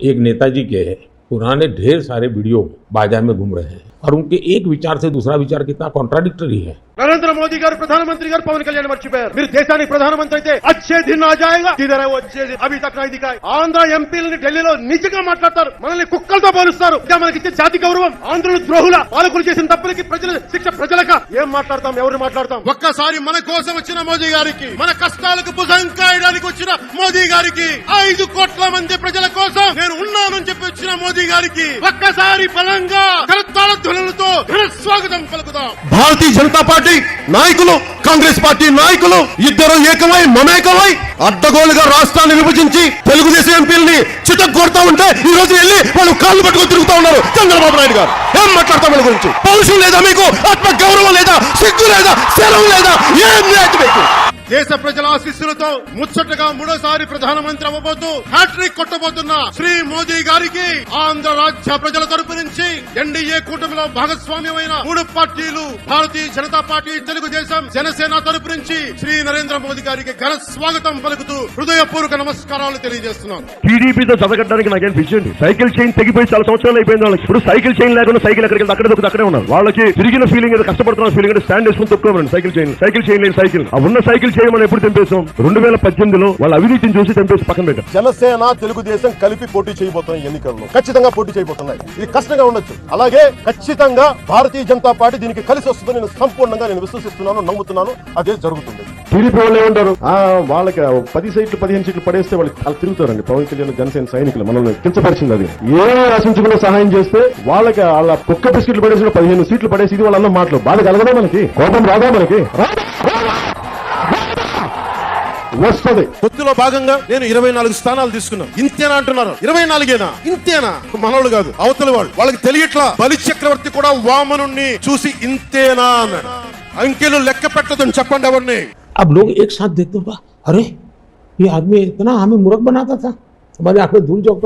एक नेताजी के पुराने ढेर सारे वीडियो बाजार में घूम रहे हैं और उनके एक विचार से दूसरा विचार कितना कॉन्ट्राडिक्टरी है। नरेंद्र मोदी गाరు प्रधानमंत्री गाరు पवन कल्याण मर्चिపోయారు। మీరు దేశానికి ప్రధానమంత్రి అయితే अच्छे दिन आ जाएगा किधर है वो अच्छे दिन अभी तक नहीं दिखाए। ఆంధ్ర ఎంపీలని ఢిల్లీలో నిజంగా మాట్లాడతారు, మనల్ని కుక్కలతో పోలుస్తారు। మనకి ఇచ్చే జాతి గౌరవం ఆంధ్రులు ద్రోహుల పాలకులు చేసిన తప్పులకి ప్రజల శిక్ష ప్రజలక ఏం మాట్లాడతాం, ఎవరు మాట్లాడతాం? ఒక్కసారి మన కోసం వచ్చిన మోదీ గారికి, మన కష్టాలకు భుజం కాయడానికి వచ్చిన మోదీ గారికి, 5 కోట్ల మంది ప్రజల కోసం నేను ఉన్నానని చెప్పి వచ్చిన మోదీ గారికి ఒక్కసారి బలంగా కరతాళ ధ్వనులతో ఘన స్వాగతం పలుకుదాం। భారతీయ జనతా పార్టీ నాయకులు, కాంగ్రెస్ పార్టీ నాయకులు ఇద్దరు ఏకమై మమేకమై అడ్డగోలుగా రాష్ట్రాన్ని విభజించి తెలుగుదేశం ఎంపీలని చితగ్గొడతా ఉంటే ఈ రోజు వెళ్ళి వాళ్ళు కాళ్ళు పట్టుకొని తిరుగుతూ ఉన్నారు చంద్రబాబు నాయుడు గారు। ఏం మాట్లాడతాం వీళ్ళ గురించి? పౌరుషం లేదా మీకు? ఆత్మ గౌరవం లేదా? సిగ్గు లేదా? శరం లేదా? ఏం లేదు మీకు? దేశ ప్రజల ఆశీస్సులతో ముచ్చటగా 3వ ప్రధానమంత్రి అవ్వబోతూ హ్యాట్రిక్ కొట్టబోతున్న శ్రీ మోదీ గారికి ఆంధ్ర రాజ్య ప్రజల తరపు నుంచి ఎన్డీఏ కూటమిలో భాగస్వామ్యమైన 3 పార్టీలు భారతీయ జనతా పార్టీ, తెలుగుదేశం, జనసేన తరపు నుంచి శ్రీ నరేంద్ర మోదీ గారికి ఘన స్వాగతం పలుకుతూ హృదయపూర్వక నమస్కారాలు తెలియజేస్తున్నాను। టీడీపీతో చదవగట్టడానికి నాకేం పిచ్చింది? సైకిల్ చైన్ తెగిపోయి చాలా సంవత్సరాలు అయిపోయింది వాళ్ళకి। ఇప్పుడు సైకిల్ చైన్ లేకుండా సైకిల్ ఎక్కడికి వెళ్తే అక్కడే దొక్కుతుంది, అక్కడే ఉన్నారు। వాళ్ళకి తిరిగిన ఫీలింగ్ ఏదో కష్టపడుతున్న ఫీలింగ్ అంటే స్టాండ్ వేసుకుని తొక్కుకోమని సైకిల్ చైన్ లేని సైకిల్ ఆ ఉన్న సైకిల్ మనం ఎప్పుడు తెంపేసాం? 2018లో వాళ్ళ అవినీతిని చూసి తెంపేసి పక్కన పెట్టాం। జనసేన, తెలుగుదేశం కలిపి పోటీ చేయబోతున్నాయి ఎన్నికల్లో, ఖచ్చితంగా పోటీ చేయబోతున్నాయి। ఇది కష్టంగా ఉండొచ్చు, అలాగే ఖచ్చితంగా భారతీయ జనతా పార్టీ దీనికి కలిసి వస్తుందని నేను సంపూర్ణంగా విశ్వసిస్తున్నాను, నమ్ముతున్నాను, అదే జరుగుతుంది। టీడీపీ వాళ్ళు ఏమంటారు? వాళ్ళకి 10 సీట్లు 15 సీట్లు పడేస్తే వాళ్ళు తిరుగుతారండి పవన్ కళ్యాణ్ జనసేన సైనికులు మనల్ని కించపరిచింది। అది ఏమీ ఆశించకుండా సహాయం చేస్తే వాళ్ళకి వాళ్ళ కుక్క బిస్కెట్లు పడేసి 15 సీట్లు పడేసి ఇది వాళ్ళ మాటలు బాధ కలగదా? మనకి కోపం రాదా? మనకి వస్తుంది। పొత్తులో భాగంగా నేను 24 స్థానాలు తీసుకున్నాను। ఇంతేనా అంటున్నారు? 24ఏనా? ఇంతేనా? మనోళ్ళు కాదు, అవతల వాళ్ళు, వాళ్ళకి తెలియట్లా। బలి చక్రవర్తి కూడా వామనుణ్ణి చూసి ఇంతేనా అన్నాడు। అంకెలు లెక్క పెట్టదని చెప్పండి ఎవరిని। अब लोग एक साथ देखते हो, अरे ये आदमी इतना हमें मूर्ख बनाता था, हमारे आंख में धूल चौक